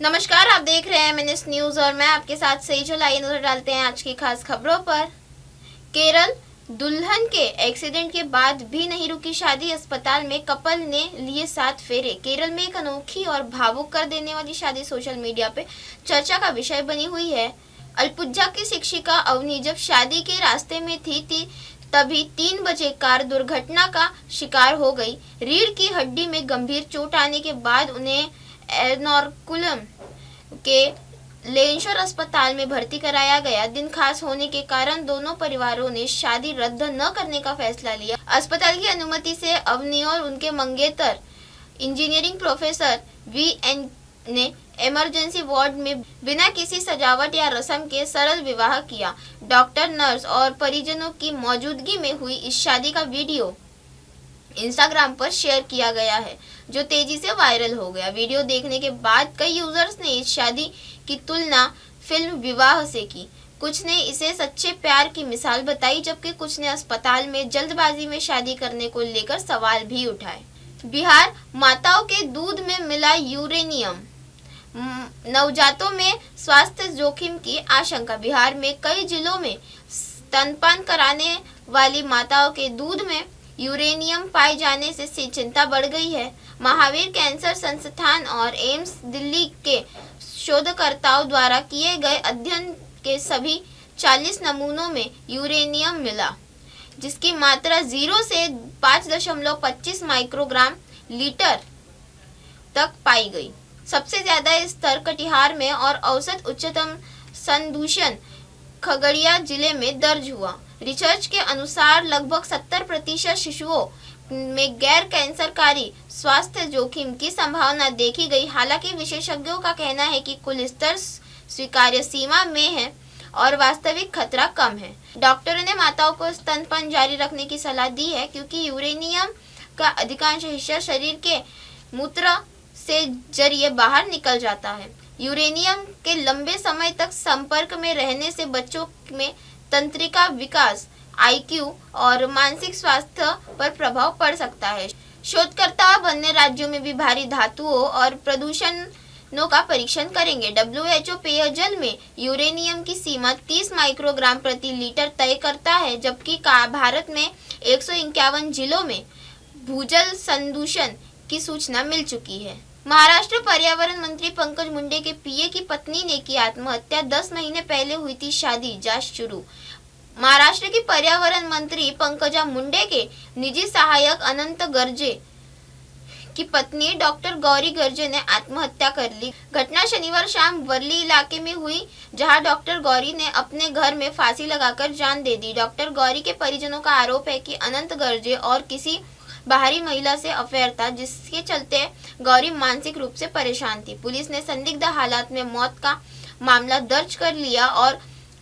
नमस्कार, आप देख रहे हैं एमएनएस न्यूज और मैं आपके साथ सेजल। आइए नजर डालते हैं आज की खास खबरों पर। केरल, दुल्हन के एक्सीडेंट के बाद भी नहीं रुकी शादी, अस्पताल में कपल ने लिए 7 फेरे। केरल में एक अनोखी और भावुक कर देने वाली शादी सोशल मीडिया पे चर्चा का विषय बनी हुई है। अलपुझा की शिक्षिका अवनी जब शादी के रास्ते में थी तभी 3 बजे कार दुर्घटना का शिकार हो गई। रीढ़ की हड्डी में गंभीर चोट आने के बाद उन्हें एर्नाकुलम के लेंशोर अस्पताल में भर्ती कराया गया। दिन खास होने के कारण दोनों परिवारों ने शादी रद्द न करने का फैसला लिया। अस्पताल की अनुमति से अवनी और उनके मंगेतर इंजीनियरिंग प्रोफेसर वीएन ने इमरजेंसी वार्ड में बिना किसी सजावट या रस्म के सरल विवाह किया। डॉक्टर, नर्स और परिजनों की मौजूदगी में हुई इस शादी का वीडियो इंस्टाग्राम पर शेयर किया गया है, जो तेजी से वायरल हो गया। वीडियो देखने के बाद कई यूजर्स ने इस शादी की तुलना फिल्म विवाह से की। कुछ ने इसे सच्चे प्यार की मिसाल बताई, जबकि कुछ ने अस्पताल में जल्दबाजी में शादी करने को लेकर सवाल भी उठाए। बिहार, माताओं के दूध में मिला यूरेनियम, नवजातों में स्वास्थ्य जोखिम की आशंका। बिहार में कई जिलों में स्तनपान कराने वाली माताओं के दूध में यूरेनियम पाए जाने से चिंता बढ़ गई है। महावीर कैंसर संस्थान और एम्स दिल्ली के शोधकर्ताओं द्वारा किए गए अध्ययन के सभी 40 नमूनों में यूरेनियम मिला, जिसकी मात्रा 0 से 5.25 माइक्रोग्राम लीटर तक पाई गई। सबसे ज्यादा स्तर कटिहार में और औसत उच्चतम संदूषण खगड़िया जिले में दर्ज हुआ। रिसर्च के अनुसार लगभग 70% शिशुओं में गैर कैंसरकारी स्वास्थ्य जोखिम की संभावना देखी गई। हालांकि विशेषज्ञों का कहना है कि कुल स्तर स्वीकार्य सीमा में है और वास्तविक खतरा कम है। डॉक्टरों ने माताओं को स्तनपान जारी रखने की सलाह दी है, क्योंकि यूरेनियम का अधिकांश हिस्सा शरीर के मूत्र से जरिए बाहर निकल जाता है। यूरेनियम के लंबे समय तक संपर्क में रहने से बच्चों में तंत्रिका विकास, आईक्यू और मानसिक स्वास्थ्य पर प्रभाव पड़ सकता है। शोधकर्ता अन्य राज्यों में भी भारी धातुओं और प्रदूषणों का परीक्षण करेंगे। WHO पेयजल में यूरेनियम की सीमा 30 माइक्रोग्राम प्रति लीटर तय करता है, जबकि भारत में 151 जिलों में भूजल संदूषण की सूचना मिल चुकी है। महाराष्ट्र पर्यावरण मंत्री पंकज मुंडे के पीए की पत्नी ने की आत्महत्या। 10 महीने पहले हुई थी शादी, जांच शुरू। महाराष्ट्र की पर्यावरण मंत्री पंकजा मुंडे के निजी सहायक अनंत गर्जे की पत्नी डॉक्टर गौरी गर्जे ने आत्महत्या कर ली। घटना शनिवार शाम वर्ली इलाके में हुई, जहां डॉक्टर गौरी ने अपने घर में फांसी लगाकर जान दे दी। डॉक्टर गौरी के परिजनों का आरोप है कि अनंत गर्जे और किसी बाहरी महिला से अफेयर था, जिसके चलते गौरी मानसिक रूप से परेशान थी। पुलिस ने संदिग्ध हालात में मौत का मामला दर्ज कर लिया और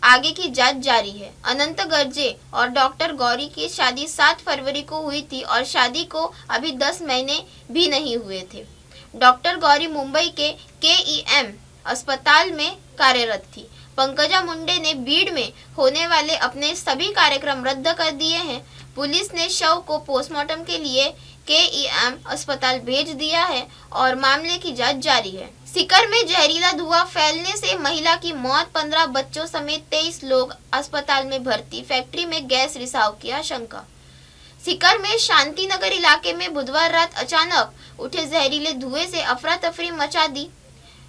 आगे की जांच जारी है। अनंत गर्जे और डॉक्टर गौरी की शादी 7 फरवरी को हुई थी और शादी को अभी 10 महीने भी नहीं हुए थे। डॉक्टर गौरी मुंबई के KEM अस्पताल में कार्यरत थी। पंकजा मुंडे ने भीड़ में होने वाले अपने सभी कार्यक्रम रद्द कर दिए हैं। पुलिस ने शव को पोस्टमार्टम के लिए KEM अस्पताल भेज दिया है और मामले की जांच जारी है। सीकर में जहरीला धुआं फैलने से महिला की मौत, 15 बच्चों समेत 23 लोग अस्पताल में भर्ती। फैक्ट्री में गैस रिसाव की आशंका। सीकर में शांति नगर इलाके में बुधवार रात अचानक उठे जहरीले धुएं से अफरा तफरी मचा दी।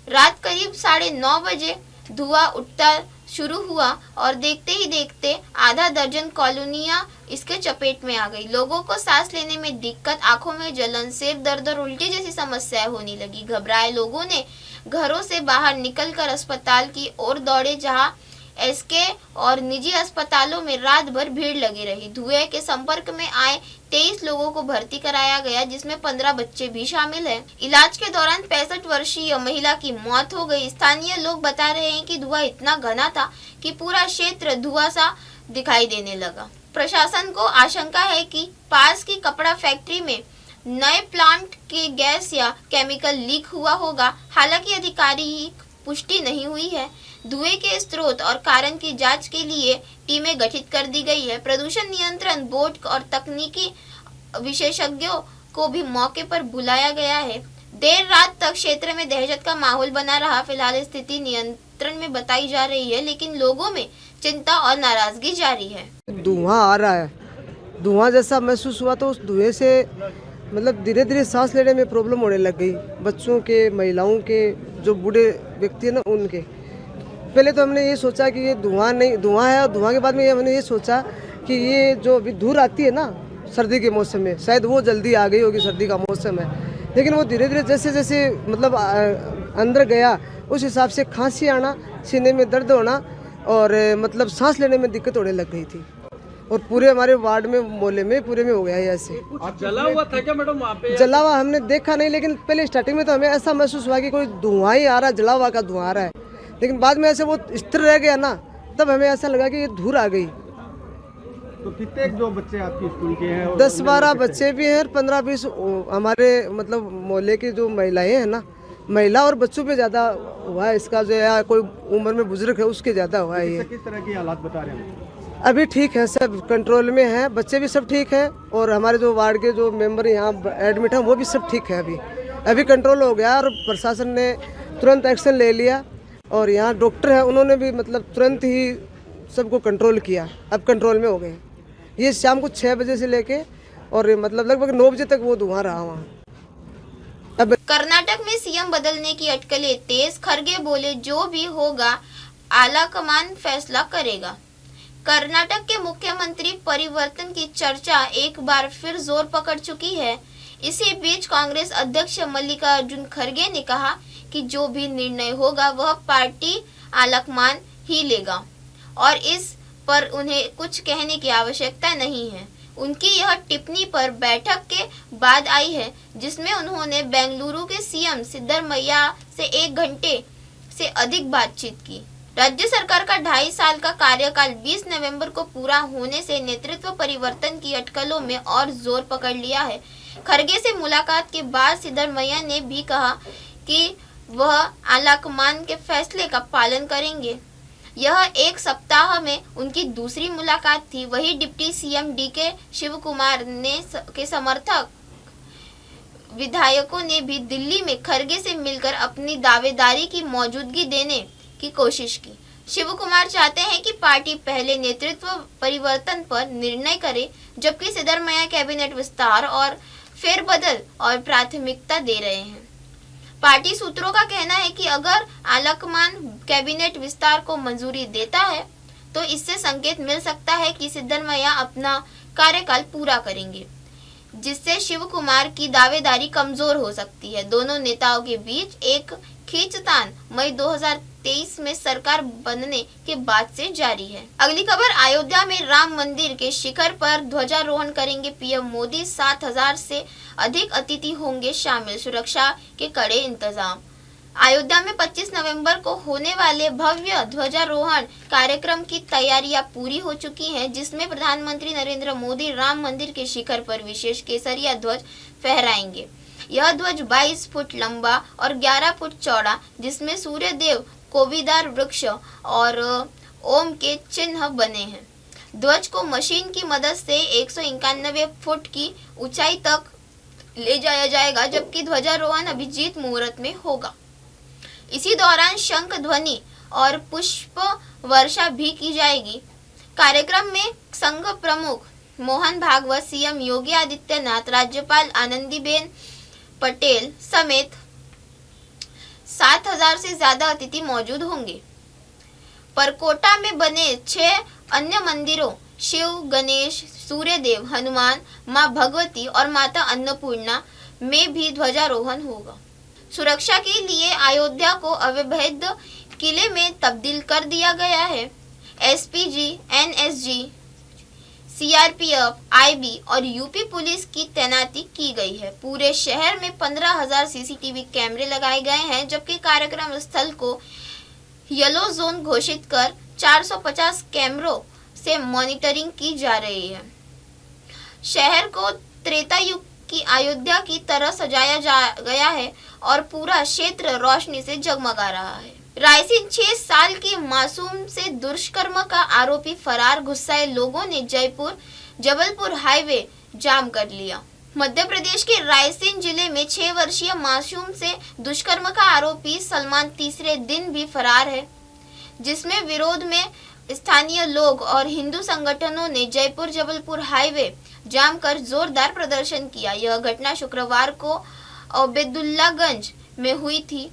रात करीब 9:30 बजे धुआं उठता शुरू हुआ और देखते ही देखते आधा दर्जन कॉलोनियां इसके चपेट में आ गई। लोगों को सांस लेने में दिक्कत, आंखों में जलन, सिर दर्द और उल्टी जैसी समस्याएं होने लगी। घबराए लोगों ने घरों से बाहर निकलकर अस्पताल की ओर दौड़े, जहां SK और निजी अस्पतालों में रात भर भीड़ लगी रही। धुएं के संपर्क में आए 23 लोगों को भर्ती कराया गया, जिसमें 15 बच्चे भी शामिल हैं। इलाज के दौरान 65 वर्षीय महिला की मौत हो गई। स्थानीय लोग बता रहे हैं कि धुआं इतना घना था कि पूरा क्षेत्र धुआं सा दिखाई देने लगा। प्रशासन को आशंका है कि पास की कपड़ा फैक्ट्री में नए प्लांट के गैस या केमिकल लीक हुआ होगा। हालांकि आधिकारिक पुष्टि नहीं हुई है। धुएं के स्रोत और कारण की जांच के लिए टीमें गठित कर दी गई है। प्रदूषण नियंत्रण बोर्ड और तकनीकी विशेषज्ञों को भी मौके पर बुलाया गया है। देर रात तक क्षेत्र में दहशत का माहौल बना रहा। फिलहाल स्थिति नियंत्रण में बताई जा रही है, लेकिन लोगों में चिंता और नाराजगी जारी है। धुआं आ रहा है, धुआं जैसा महसूस हुआ तो उस धुएं से मतलब धीरे धीरे सांस लेने में प्रॉब्लम होने लग गई, बच्चों के, महिलाओं के, जो बूढ़े व्यक्ति है ना उनके। पहले तो हमने ये सोचा कि ये धुआं नहीं, धुआं है, और धुआं के बाद में हमने ये सोचा कि ये जो अभी धूल आती है ना सर्दी के मौसम में, शायद वो जल्दी आ गई होगी, सर्दी का मौसम है। लेकिन वो धीरे धीरे जैसे जैसे मतलब अंदर गया, उस हिसाब से खांसी आना, सीने में दर्द होना और मतलब सांस लेने में दिक्कत होने लग गई थी। और पूरे हमारे वार्ड में, मोहल्ले में, पूरे में हो गया है ऐसे। जला हुआ था क्या मैडम वहाँ पे? जला हुआ हमने देखा नहीं, लेकिन पहले स्टार्टिंग में तो हमें ऐसा महसूस हुआ कि कोई धुआं ही आ रहा है, जला हुआ का धुआं आ रहा है। लेकिन बाद में ऐसे वो स्थिर रह गया ना, तब हमें ऐसा लगा कि ये धूल आ गई। तो कितने जो बच्चे आपकी स्कूल के हैं? 10-12 बच्चे भी हैं, 15-20 हमारे मतलब मोहल्ले की जो महिलाएं हैं ना, महिला और बच्चों पे ज़्यादा हुआ है इसका, जो या कोई उम्र में बुजुर्ग है उसके ज़्यादा हुआ है ये। किस तरह की हालात बता रहे हैं? अभी ठीक है, सब कंट्रोल में है, बच्चे भी सब ठीक है, और हमारे जो वार्ड के जो मेंबर यहाँ एडमिट हैं वो भी सब ठीक है। अभी कंट्रोल हो गया और प्रशासन ने तुरंत एक्शन ले लिया, और यहाँ डॉक्टर है उन्होंने भी मतलब तुरंत ही सबको कंट्रोल किया, अब कंट्रोल में हो गए। ये शाम को 6 बजे से लेके और मतलब लगभग 9 बजे तक वो धुआं रहा वहाँ। अब कर्नाटक में सीएम बदलने की अटकलें तेज। खरगे बोले जो भी होगा आला कमान फैसला करेगा। कर्नाटक के मुख्यमंत्री परिवर्तन की चर्चा एक बार फिर जोर पकड़ चुकी है। इसी बीच कांग्रेस अध्यक्ष मल्लिकार्जुन खरगे ने कहा कि जो भी निर्णय होगा वह पार्टी आलाकमान ही लेगा और इस पर उन्हें कुछ कहने की आवश्यकता नहीं है। उनकी यह टिप्पणी पर बैठक के बाद आई है, जिसमें उन्होंने बेंगलुरु के सीएम सिद्धरमैया से 1 घंटे से अधिक बातचीत की। राज्य सरकार का 2.5 साल का कार्यकाल 20 नवंबर को पूरा होने से नेतृत्व परिवर्तन की अटकलों में और जोर पकड़ लिया है। खरगे से मुलाकात के बाद सिद्धरमैया ने भी कहा कि वह आलाकमान के फैसले का पालन करेंगे। यह 1 सप्ताह में उनकी दूसरी मुलाकात थी। वही डिप्टी सीएम डीके शिवकुमार ने के समर्थक विधायकों ने भी दिल्ली में खरगे से मिलकर अपनी दावेदारी की मौजूदगी देने की कोशिश की। शिवकुमार चाहते हैं कि पार्टी पहले नेतृत्व परिवर्तन पर निर्णय करे, जबकि सिद्धरमैया कैबिनेट विस्तार और फेरबदल और प्राथमिकता दे रहे हैं। पार्टी सूत्रों का कहना है कि अगर आलाकमान कैबिनेट विस्तार को मंजूरी देता है तो इससे संकेत मिल सकता है कि सिद्धरमैया अपना कार्यकाल पूरा करेंगे, जिससे शिवकुमार की दावेदारी कमजोर हो सकती है। दोनों नेताओं के बीच एक खींचतान मई 2023 में सरकार बनने के बाद से जारी है। अगली खबर, अयोध्या में राम मंदिर के शिखर पर ध्वजारोहण करेंगे पीएम मोदी। 7,000 से अधिक अतिथि होंगे शामिल, सुरक्षा के कड़े इंतजाम। अयोध्या में 25 नवंबर को होने वाले भव्य ध्वजारोहण कार्यक्रम की तैयारियां पूरी हो चुकी हैं, जिसमें प्रधानमंत्री नरेंद्र मोदी राम मंदिर के शिखर पर विशेष केसरिया ध्वज फहराएंगे। यह ध्वज 22 फुट लंबा और 11 फुट चौड़ा, जिसमें सूर्य देव, कोविदार वृक्ष और ओम के चिन्ह बने हैं। ध्वज को मशीन की मदद से 191 फुट की ऊंचाई तक ले जाया जाएगा, जबकि ध्वजारोहण अभिजीत मुहूर्त में होगा। इसी दौरान शंख ध्वनि और पुष्प वर्षा भी की जाएगी। कार्यक्रम में संघ प्रमुख मोहन भागवत, सीएम योगी आदित्यनाथ, राज्यपाल आनंदीबेन पटेल समेत 7,000 से ज्यादा अतिथि मौजूद होंगे। परकोटा में बने 6 अन्य मंदिरों शिव, गणेश, सूर्यदेव, हनुमान, मां भगवती और माता अन्नपूर्णा में भी ध्वजारोहण होगा। सुरक्षा के लिए अयोध्या को अवैध किले में तब्दील कर दिया गया है। एसपीजी, एनएसजी, सीआरपीएफ, आईबी और यूपी पुलिस की तैनाती की गई है। पूरे शहर में 15,000 सीसीटीवी कैमरे लगाए गए हैं, जबकि कार्यक्रम स्थल को येलो जोन घोषित कर 450 कैमरों से मॉनिटरिंग की जा रही है। शहर को त्रेता युग की अयोध्या की तरह सजाया गया है और पूरा क्षेत्र रोशनी से जगमगा रहा है। रायसीन 6 साल की मासूम से दुष्कर्म का आरोपी फरार, गुस्साए लोगों ने जयपुर जबलपुर हाईवे जाम कर लिया। मध्य प्रदेश के रायसेन जिले में 6 वर्षीय मासूम से दुष्कर्म का आरोपी सलमान तीसरे दिन भी फरार है, जिसमें विरोध में स्थानीय लोग और हिंदू संगठनों ने जयपुर जबलपुर हाईवे जाम कर जोरदार प्रदर्शन किया। यह घटना शुक्रवार को औबेदुल्लागंज में हुई थी।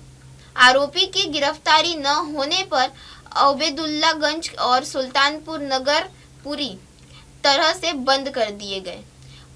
आरोपी की गिरफ्तारी न होने पर औबेदुल्लागंज और सुल्तानपुर नगर पूरी तरह से बंद कर दिए गए।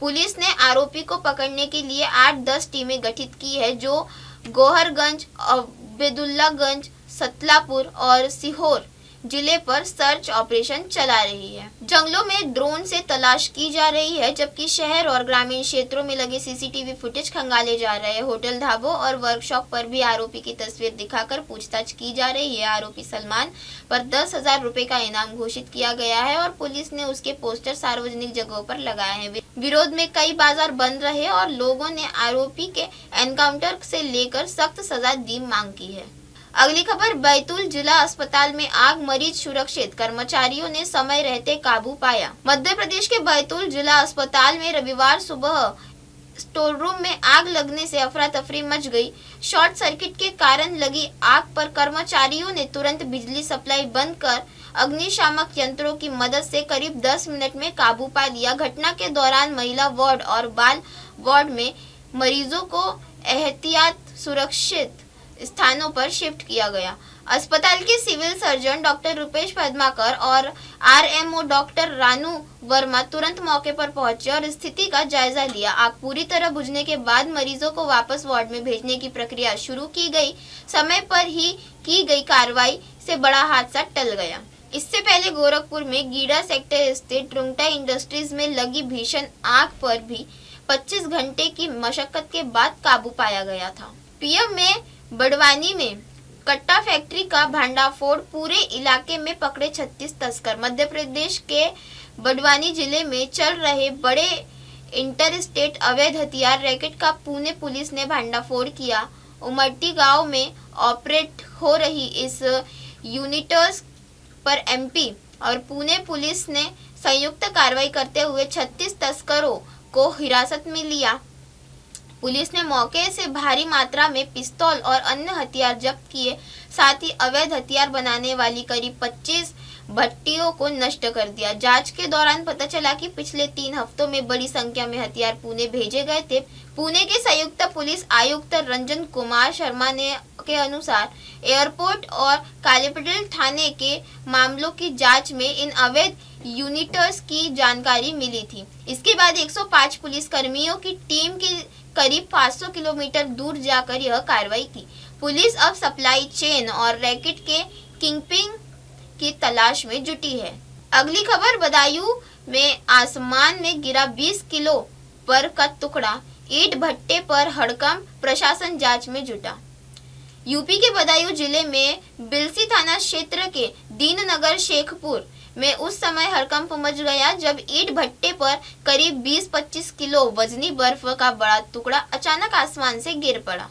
पुलिस ने आरोपी को पकड़ने के लिए 8-10 टीमें गठित की है, जो गोहरगंज, औबेदुल्लागंज, सतलापुर और सीहोर जिले पर सर्च ऑपरेशन चला रही है। जंगलों में ड्रोन से तलाश की जा रही है, जबकि शहर और ग्रामीण क्षेत्रों में लगे सीसीटीवी फुटेज खंगाले जा रहे हैं। होटल, ढाबों और वर्कशॉप पर भी आरोपी की तस्वीर दिखाकर पूछताछ की जा रही है। आरोपी सलमान पर 10,000 रुपए का इनाम घोषित किया गया है और पुलिस ने उसके पोस्टर सार्वजनिक जगहों पर लगाए हैं। विरोध में कई बाजार बंद रहे और लोगों ने आरोपी के एनकाउंटर से लेकर सख्त सजा की मांग की है। अगली खबर, बैतूल जिला अस्पताल में आग, मरीज सुरक्षित, कर्मचारियों ने समय रहते काबू पाया। मध्य प्रदेश के बैतूल जिला अस्पताल में रविवार सुबह स्टोर रूम में आग लगने से अफरा तफरी मच गई। शॉर्ट सर्किट के कारण लगी आग पर कर्मचारियों ने तुरंत बिजली सप्लाई बंद कर अग्निशामक यंत्रों की मदद से करीब 10 मिनट में काबू पा लिया। घटना के दौरान महिला वार्ड और बाल वार्ड में मरीजों को एहतियात सुरक्षित स्थानों पर शिफ्ट किया गया। अस्पताल के civil surgeon doctor Rupesh Padmakar और आरएमओ डॉक्टर रानू वर्मा तुरंत मौके पर पहुंचे और स्थिति का जायजा लिया। आग पूरी तरह बुझने के बाद मरीजों को वापस वार्ड में भेजने की प्रक्रिया शुरू की गई। समय पर ही की गई कार्रवाई से बड़ा हादसा टल गया। इससे पहले गोरखपुर में गीड़ा सेक्टर स्थित रुंगटा इंडस्ट्रीज में लगी भीषण आग पर भी 25 घंटे की मशक्कत के बाद काबू पाया गया था। पीएम में बड़वानी में कट्टा फैक्ट्री का भांडाफोड़, पूरे इलाके में पकड़े 36 तस्कर। मध्य प्रदेश के बड़वानी जिले में चल रहे बड़े इंटरस्टेट अवैध हथियार रैकेट का पुणे पुलिस ने भांडाफोड़ किया। उमरटी गांव में ऑपरेट हो रही इस यूनिट्स पर एमपी और पुणे पुलिस ने संयुक्त कार्रवाई करते हुए 36 तस्करों को हिरासत में लिया। पुलिस ने मौके से भारी मात्रा में पिस्तौल और अन्य हथियार जब्त किए, साथ ही अवैध हथियार बनाने वाली करीब 25 भट्टियों को नष्ट कर दिया। जांच के दौरान पता चला कि पिछले 3 हफ्तों में बड़ी संख्या में हथियार पुणे भेजे गए थे। पुणे के संयुक्त पुलिस आयुक्त रंजन कुमार शर्मा ने के अनुसार एयरपोर्ट और कालीपटल थाने के मामलों की जांच में इन अवैध यूनिट्स की जानकारी मिली थी। इसके बाद 105 पुलिस कर्मियों की टीम की करीब 500 किलोमीटर दूर जाकर यह कार्रवाई की। पुलिस अब सप्लाई चेन और रैकेट के किंगपिन की तलाश में जुटी है। अगली खबर, बदायूं में आसमान में गिरा 20 किलो पर का टुकड़ा, ईंट भट्टे पर हड़कंप, प्रशासन जांच में जुटा। यूपी के बदायूं जिले में बिलसी थाना क्षेत्र के दीननगर शेखपुर में उस समय हड़कंप मच गया जब ईंट भट्टे पर करीब 20-25 किलो वजनी बर्फ का बड़ा टुकड़ा अचानक आसमान से गिर पड़ा।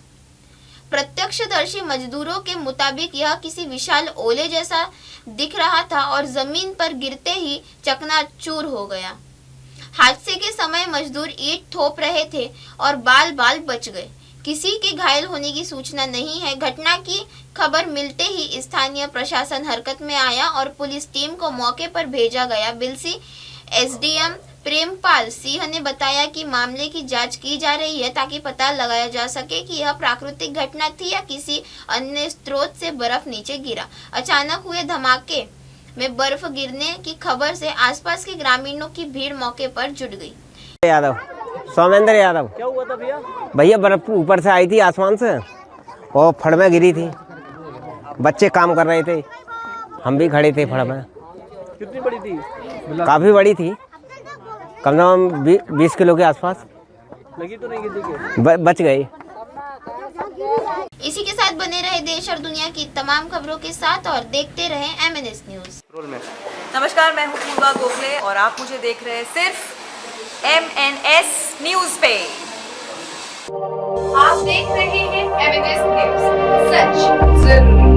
प्रत्यक्षदर्शी मजदूरों के मुताबिक यह किसी विशाल ओले जैसा दिख रहा था और जमीन पर गिरते ही चकनाचूर हो गया। हादसे के समय मजदूर ईंट थोप रहे थे और बाल बाल बच गए। किसी के घायल होने की सूचना नहीं है। घटना की खबर मिलते ही स्थानीय प्रशासन हरकत में आया और पुलिस टीम को मौके पर भेजा गया। बिलसी एसडीएम प्रेमपाल सिंह ने बताया कि मामले की जांच की जा रही है ताकि पता लगाया जा सके कि यह प्राकृतिक घटना थी या किसी अन्य स्रोत से बर्फ नीचे गिरा। अचानक हुए धमाके में बर्फ गिरने की खबर से आसपास के ग्रामीणों की भीड़ मौके पर जुट गई। यादव, सोमेंद्र यादव। क्या हुआ था भैया? भैया बर्फ ऊपर से आई थी आसमान से और फड़ में गिरी थी। बच्चे काम कर रहे थे, हम भी खड़े थे फड़ में। कितनी बड़ी थी? काफी बड़ी थी, कम से कम 20 किलो के आसपास। लगी तो नहीं किसी के? बच गए। इसी के साथ बने रहे देश और दुनिया की तमाम खबरों के साथ और देखते रहे MNS न्यूज। नमस्कार, मैं हूँ पूर्वा गोखले और आप मुझे देख रहे हैं सिर्फ MNS न्यूज पे। आप देख रहे हैं MNS न्यूज, सच जरूर।